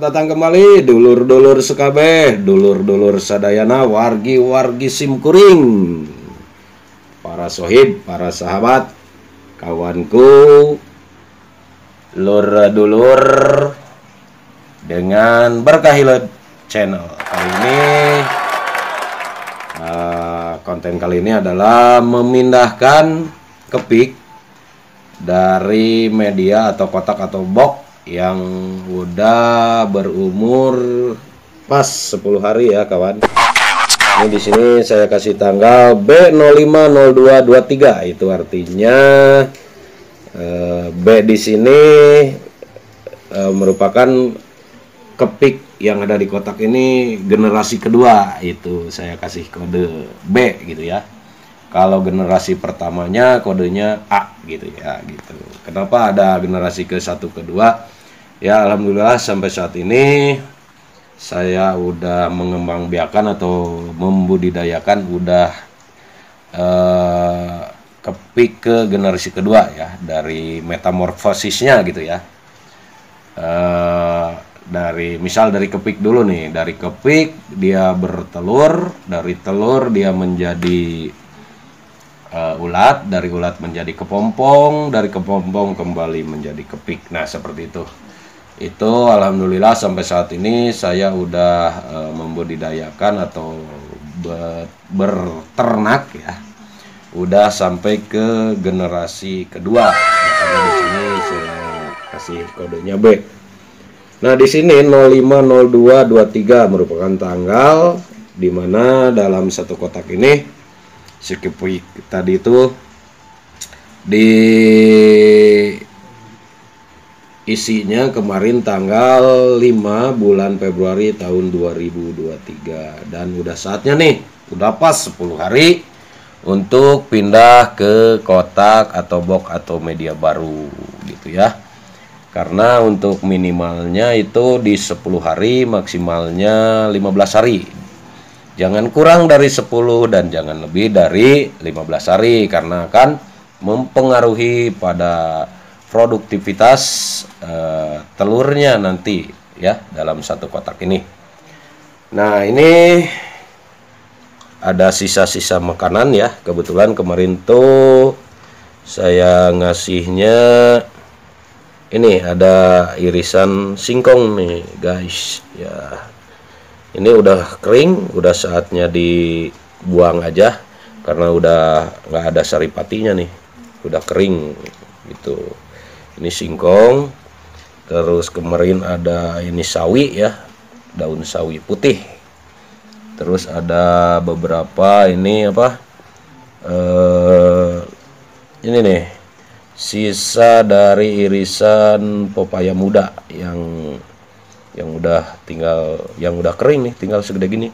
Selamat datang kembali dulur-dulur sekabeh, dulur-dulur sadayana, wargi-wargi simkuring, para sohib, para sahabat, kawanku, lur-dulur dengan Berkahilet channel. Konten kali ini adalah memindahkan kepik dari media atau kotak atau box yang udah berumur pas 10 hari ya kawan. Ini di sini saya kasih tanggal B050223, itu artinya B di sini merupakan kepik yang ada di kotak ini generasi kedua, itu saya kasih kode B gitu ya. Kalau generasi pertamanya kodenya A gitu ya gitu. Kenapa ada generasi ke-1 kedua? Ya alhamdulillah sampai saat ini saya udah mengembangbiakan atau membudidayakan udah kepik ke generasi kedua ya, dari metamorfosisnya gitu ya. Dari kepik dulu nih, dari kepik dia bertelur, dari telur dia menjadi ulat, dari ulat menjadi kepompong, dari kepompong kembali menjadi kepik. Nah seperti itu. Itu alhamdulillah sampai saat ini saya udah membudidayakan atau berternak ya, udah sampai ke generasi kedua. Makanya di sini saya kasih kodenya B. Nah di sini 050223 merupakan tanggal dimana dalam satu kotak ini si kepik tadi itu di isinya kemarin tanggal 5 bulan Februari tahun 2023, dan udah saatnya nih, udah pas 10 hari untuk pindah ke kotak atau box atau media baru gitu ya. Karena untuk minimalnya itu di 10 hari, maksimalnya 15 hari. Jangan kurang dari 10 dan jangan lebih dari 15 hari karena akan mempengaruhi pada produktivitas telurnya nanti ya dalam satu kotak ini. Nah ini ada sisa-sisa makanan ya, kebetulan kemarin tuh saya ngasihnya ini ada irisan singkong nih guys ya. Ini udah kering, udah saatnya dibuang aja karena udah nggak ada saripatinya nih, udah kering gitu. Ini singkong, terus kemarin ada ini sawi ya, daun sawi putih, terus ada beberapa ini apa ini nih sisa dari irisan pepaya muda yang udah kering nih, tinggal segede gini.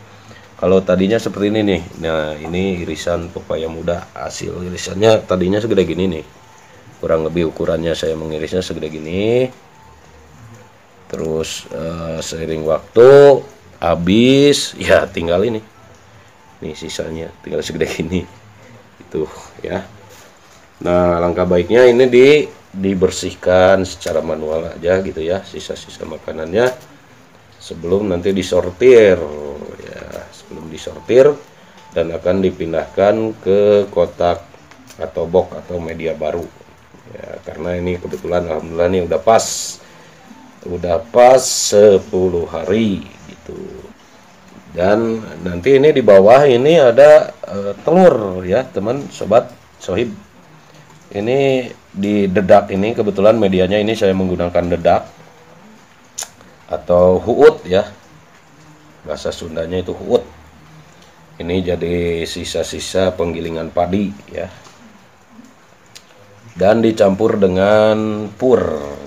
Kalau tadinya seperti ini nih, nah ini irisan pepaya muda, hasil irisannya tadinya segede gini nih, kurang lebih ukurannya saya mengirisnya segede gini. Terus seiring waktu habis ya tinggal ini nih, sisanya tinggal segede gini itu ya. Nah langkah baiknya ini dibersihkan secara manual aja gitu ya, sisa-sisa makanannya sebelum nanti disortir ya, sebelum disortir dan akan dipindahkan ke kotak atau box atau media baru ya. Karena ini kebetulan alhamdulillah nih udah pas 10 hari gitu. Dan nanti ini di bawah ini ada telur ya teman sobat sohib. Ini di dedak, ini kebetulan medianya ini saya menggunakan dedak atau huut ya, bahasa Sundanya itu huut. Ini jadi sisa-sisa penggilingan padi ya, dan dicampur dengan pur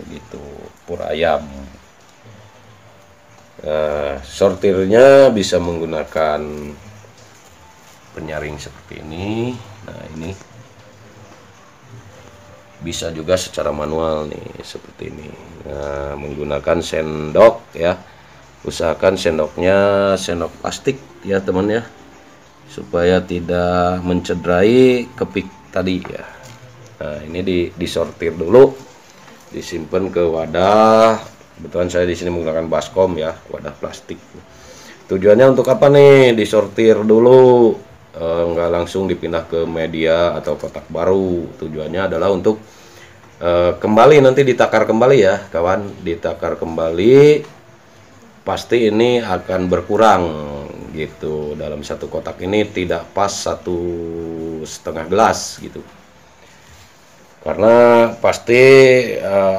gitu, pur ayam. Nah, sortirnya bisa menggunakan penyaring seperti ini. Nah ini bisa juga secara manual nih seperti ini. Nah, menggunakan sendok ya, usahakan sendoknya sendok plastik ya teman ya, supaya tidak mencederai kepik tadi ya. Nah ini disortir dulu, disimpan ke wadah Kebetulan saya di sini menggunakan baskom ya, wadah plastik. Tujuannya untuk apa nih? Disortir dulu, nggak langsung dipindah ke media atau kotak baru. Tujuannya adalah untuk kembali nanti ditakar kembali ya kawan, ditakar kembali, pasti ini akan berkurang gitu. Dalam satu kotak ini tidak pas 1,5 gelas gitu, karena pasti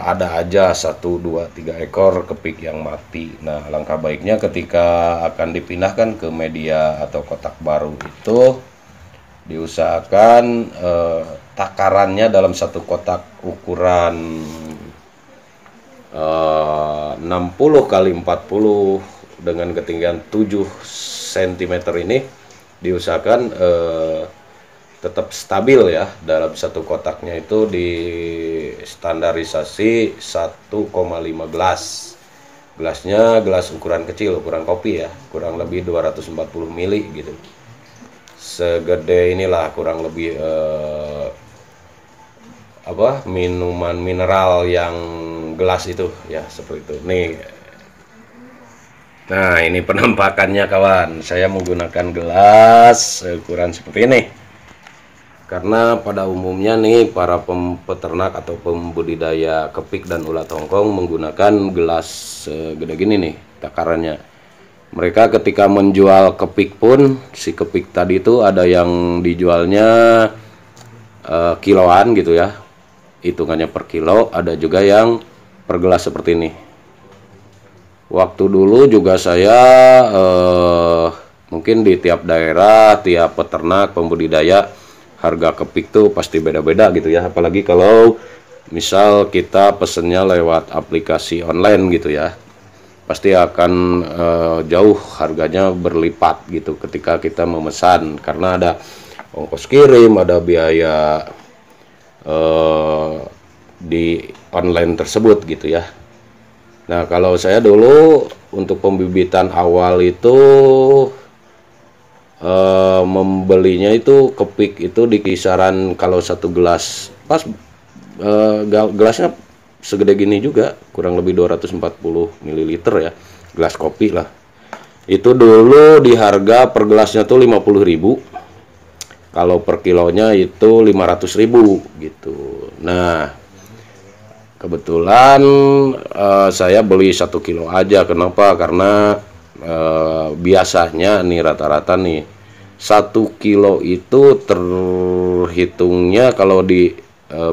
ada aja 1, 2, 3 ekor kepik yang mati. Nah, alangkah baiknya ketika akan dipindahkan ke media atau kotak baru itu diusahakan takarannya dalam satu kotak ukuran 60 kali 40 dengan ketinggian 7 cm ini diusahakan tetap stabil ya. Dalam satu kotaknya itu di standarisasi 1,5 gelas. Gelasnya gelas ukuran kecil, ukuran kopi ya, kurang lebih 240 mili gitu. Segede inilah kurang lebih minuman mineral yang gelas itu ya, seperti itu nih. Nah, ini penampakannya kawan. Saya menggunakan gelas ukuran seperti ini karena pada umumnya nih para peternak atau pembudidaya kepik dan ulat hongkong menggunakan gelas segede gini nih takarannya. Mereka ketika menjual kepik pun, si kepik tadi itu ada yang dijualnya kiloan gitu ya, hitungannya per kilo, ada juga yang per gelas seperti ini. Waktu dulu juga saya mungkin di tiap daerah, tiap peternak, pembudidaya, harga kepik tuh pasti beda-beda gitu ya. Apalagi kalau misal kita pesennya lewat aplikasi online gitu ya, pasti akan jauh harganya berlipat gitu ketika kita memesan, karena ada ongkos kirim, ada biaya di online tersebut gitu ya. Nah, kalau saya dulu untuk pembibitan awal itu membelinya itu kepik itu di kisaran, kalau satu gelas pas gelasnya segede gini juga, kurang lebih 240 ml ya, gelas kopi lah. Itu dulu di harga per gelasnya tuh 50.000. Kalau per kilonya itu 500.000 gitu. Nah, kebetulan saya beli 1 kilo aja. Kenapa? Karena biasanya nih rata-rata nih 1 kilo itu terhitungnya kalau di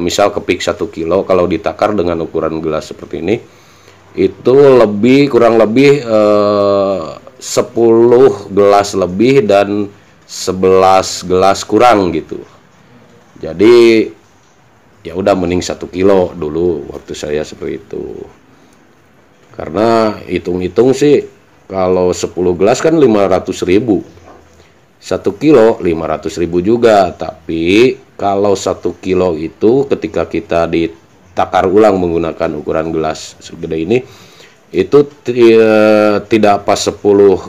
misal kepik 1 kilo kalau ditakar dengan ukuran gelas seperti ini itu kurang lebih 10 gelas lebih dan 11 gelas kurang gitu. Jadi ya udah mending 1 kilo dulu waktu saya seperti itu. Karena hitung-hitung sih kalau 10 gelas kan 500.000. 1 kilo 500.000 juga, tapi kalau 1 kilo itu ketika kita ditakar ulang menggunakan ukuran gelas segede ini itu tidak pas 10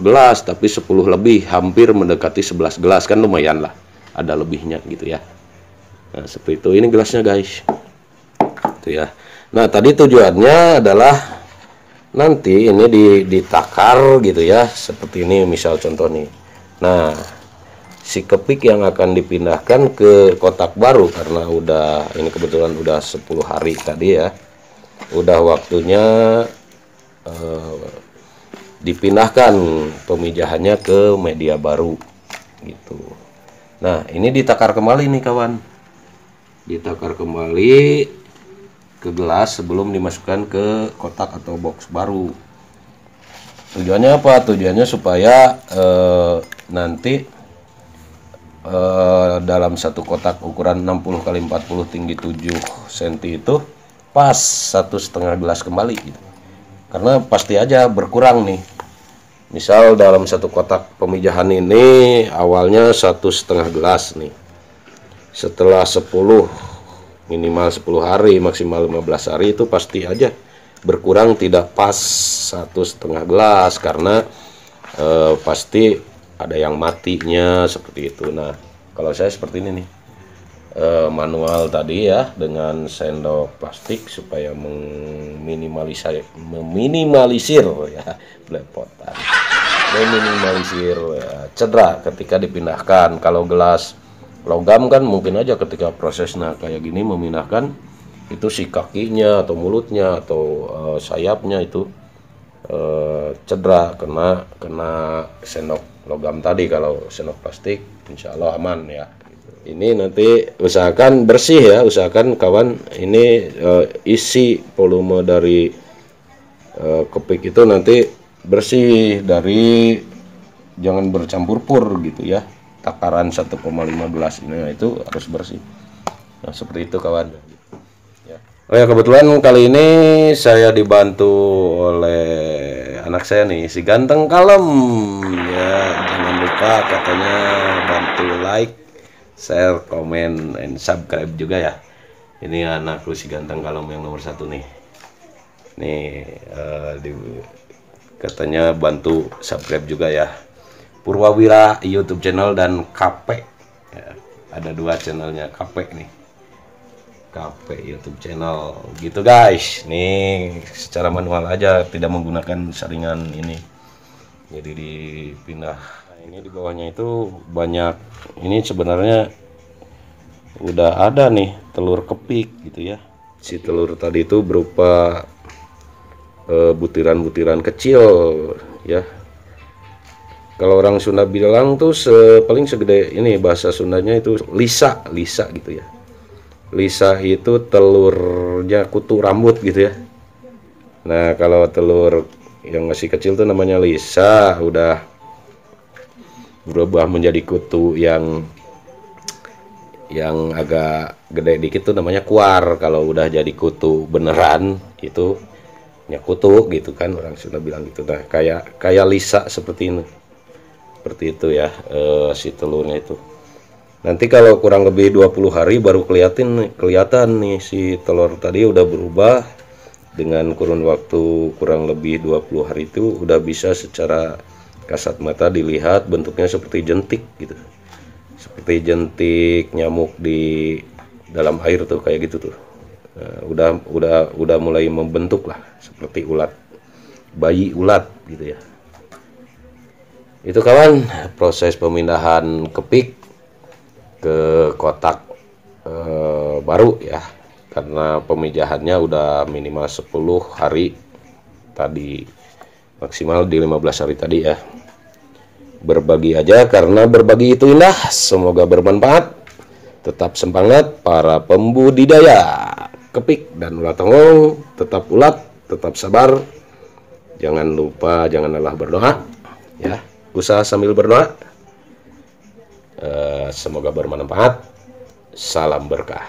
gelas tapi 10 lebih, hampir mendekati 11 gelas, kan lumayan lah, ada lebihnya gitu ya. Nah, seperti itu. Ini gelasnya guys itu ya. Nah, tadi tujuannya adalah nanti ini ditakar gitu ya, seperti ini misal contoh nih. Nah, si kepik yang akan dipindahkan ke kotak baru karena udah ini kebetulan udah 10 hari tadi ya, udah waktunya dipindahkan pemijahannya ke media baru gitu. Nah, ini ditakar kembali nih kawan, ditakar kembali ke gelas sebelum dimasukkan ke kotak atau box baru. Tujuannya apa? Tujuannya supaya nanti dalam satu kotak ukuran 60 kali 40 tinggi 7 cm itu pas 1,5 gelas kembali gitu. Karena pasti aja berkurang nih. Misal dalam satu kotak pemijahan ini awalnya 1,5 gelas nih. Setelah 10 minimal 10 hari maksimal 15 hari itu pasti aja berkurang tidak pas 1,5 gelas karena pasti ada yang matinya seperti itu. Nah, kalau saya seperti ini nih, manual tadi ya dengan sendok plastik supaya meminimalisir ya belepotan, meminimalisir ya, cedera ketika dipindahkan. Kalau gelas logam kan mungkin aja ketika prosesnya kayak gini memindahkan itu si kakinya atau mulutnya atau sayapnya itu cedera kena sendok logam tadi. Kalau sendok plastik insya Allah aman ya. Ini nanti usahakan bersih ya, usahakan kawan ini isi volume dari kepik itu nanti bersih, dari jangan bercampur pur gitu ya. Takaran 1,5 gelas ini itu harus bersih. Nah seperti itu kawan. Oh ya, kebetulan kali ini saya dibantu oleh anak saya nih, si ganteng kalem ya. Jangan lupa katanya bantu like, share, komen, and subscribe juga ya. Ini anakku si ganteng kalem yang nomor 1 nih. Nih katanya bantu subscribe juga ya. Purwawira YouTube channel dan KP ya, ada 2 channelnya KP nih. KP YouTube channel gitu guys. Nih secara manual aja, tidak menggunakan saringan ini. Jadi dipindah. Nah, ini di bawahnya itu banyak. Ini sebenarnya udah ada nih telur kepik gitu ya. Si telur tadi itu berupa butiran-butiran kecil ya. Kalau orang Sunda bilang tuh paling segede ini, bahasa Sundanya itu lisa gitu ya. Lisa itu telurnya kutu rambut gitu ya. Nah kalau telur yang masih kecil tuh namanya lisa, udah berubah menjadi kutu yang agak gede dikit tuh namanya kuar. Kalau udah jadi kutu beneran itu ya kutu gitu kan, orang Sunda bilang gitu. Nah kayak lisa seperti ini, seperti itu ya si telurnya itu. Nanti kalau kurang lebih 20 hari baru kelihatan nih si telur tadi udah berubah. Dengan kurun waktu kurang lebih 20 hari itu udah bisa secara kasat mata dilihat bentuknya seperti jentik gitu. Seperti jentik nyamuk di dalam air tuh, kayak gitu tuh. Nah, udah mulai membentuk lah seperti ulat, bayi ulat gitu ya. Itu kawan proses pemindahan kepik ke kotak baru ya, karena pemijahannya udah minimal 10 hari tadi, maksimal di 15 hari tadi ya. Berbagi aja karena berbagi itu indah. Semoga bermanfaat. Tetap semangat para pembudidaya kepik dan ulat tonggong. Tetap ulat, tetap sabar. Jangan lupa, jangan lelah berdoa ya. Usaha sambil berdoa. Semoga bermanfaat. Salam berkah.